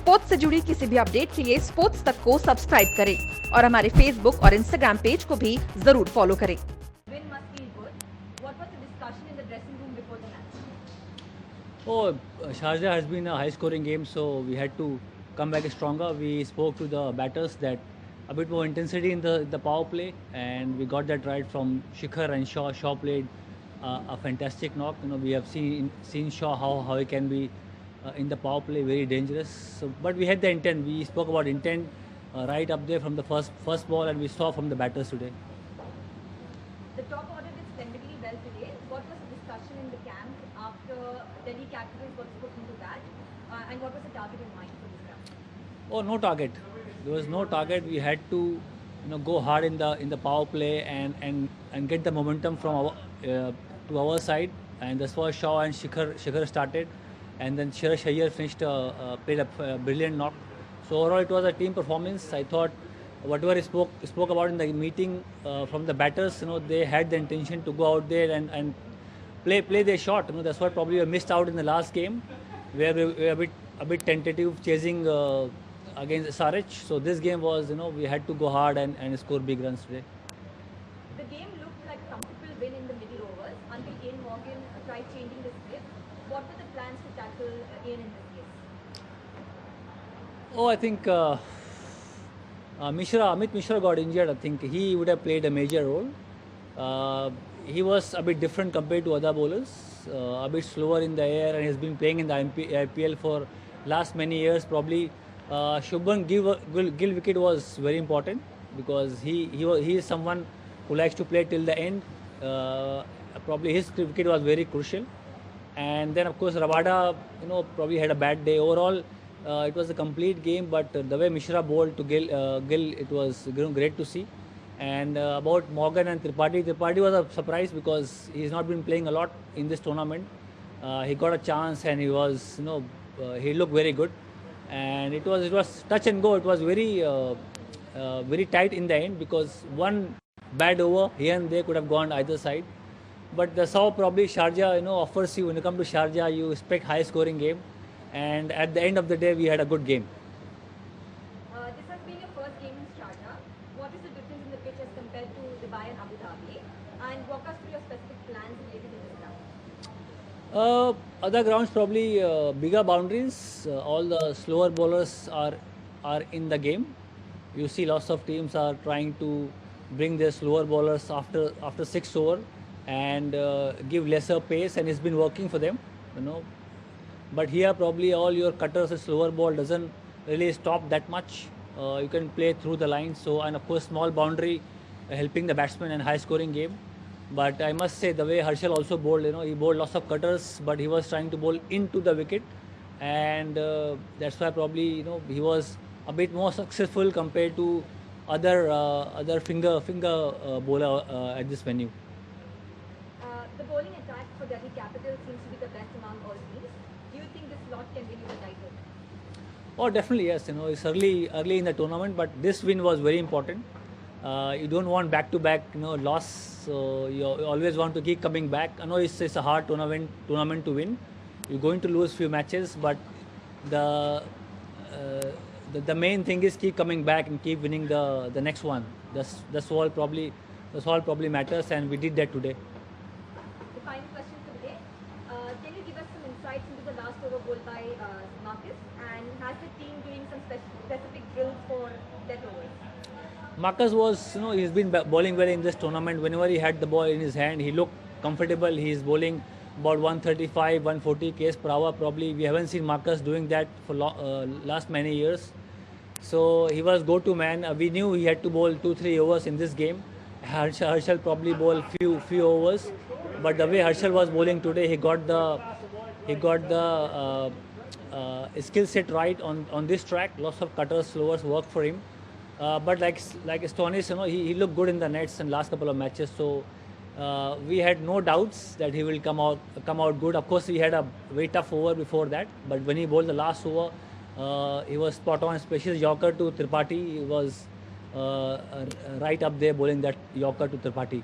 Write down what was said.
Sports से जुड़ी किसी भी अपडेट के लिए स्पोर्ट्स तक को सब्सक्राइब करें और हमारे फेसबुक और इंस्टाग्राम पेज को भी जरूर फॉलो करें। Win must feel good. What was the discussion in the dressing room before the match? Sharjah has been a high-scoring game, so we had to come back stronger. We spoke to the batters that a bit more intensity in the power play, and we got that right from Shikhar and Shaw. Shaw played a fantastic knock. You know, we have seen Shaw how he can be in the power play, very dangerous. So, but we had the intent. We spoke about intent right up there from the first ball, and we saw from the batters today. The top order did splendidly well today. What was the discussion in the camp after Delhi Capitals got put into that? And what was the target in mind for this round? Oh, no target. There was no target. We had to, go hard in the power play and get the momentum from our to our side. And that's why Shaw and Shikhar started, and then Shreyas Iyer played a brilliant knock. So overall, it was a team performance. I thought whatever he spoke about in the meeting from the batters, they had the intention to go out there and play their shot. That's what probably we missed out in the last game, where we were a bit tentative chasing against SRH. So this game was, we had to go hard and score big runs today. The game looked like a comfortable win in the middle overs until Ian Morgan tried changing the script. What were the plans to tackle Ian in this case? Oh, I think Amit Mishra got injured. I think he would have played a major role. He was a bit different compared to other bowlers, a bit slower in the air, and has been playing in the IPL for last many years. Probably Shubman Gill wicket was very important because he is someone who likes to play till the end. Probably his wicket was very crucial. And then of course Rabada, probably had a bad day. Overall, it was a complete game, but the way Mishra bowled to Gill, it was great to see. And about Morgan and Tripathi was a surprise because he's not been playing a lot in this tournament. He got a chance and he was, he looked very good. And it was touch and go. It was very tight in the end because one bad over here and there could have gone either side. But the South probably Sharjah, offers you, when you come to Sharjah, you expect high scoring game. And at the end of the day, we had a good game. This has been your first game in Sharjah. What is the difference in the pitch as compared to Dubai and Abu Dhabi? And walk us through your specific plans related to this ground. Other grounds probably bigger boundaries. All the slower bowlers are in the game. You see lots of teams are trying to bring their slower bowlers after 6 over and give lesser pace, and it's been working for them. But here probably all your cutters and slower ball doesn't really stop that much. You can play through the line. So, and of course small boundary helping the batsman and high scoring game. But I must say the way Harshal also bowled, he bowled lots of cutters, but he was trying to bowl into the wicket, and that's why probably he was a bit more successful compared to other finger bowler at this venue. The bowling attack for Delhi Capitals seems to be the best among all teams. Do you think this lot can win you the title? Oh, definitely yes. It's early in the tournament, but this win was very important. You don't want back-to-back, loss. So you always want to keep coming back. I know it's a hard tournament to win. You're going to lose few matches, but the main thing is keep coming back and keep winning the next one. That's all probably matters, and we did that today. The final question for the day. Can you give us some insights into the last over bowled by Marcus? And has the team doing some specific drills for death overs? Marcus was, he's been bowling well in this tournament. Whenever he had the ball in his hand, he looked comfortable. He's bowling about 135, 140 k's per hour. Probably we haven't seen Marcus doing that for last many years. So he was go-to man. We knew he had to bowl 2-3 overs in this game. Harshal probably bowled few overs, but the way Harshal was bowling today, he got the skill set right on this track. Lots of cutters, slowers worked for him. But like Stoinis, he looked good in the nets in last couple of matches. So we had no doubts that he will come out good. Of course, he had a very tough over before that, but when he bowled the last over, he was spot on. Especially Yorker to Tripathi, he was right up there bowling that Yorker to Tripathi.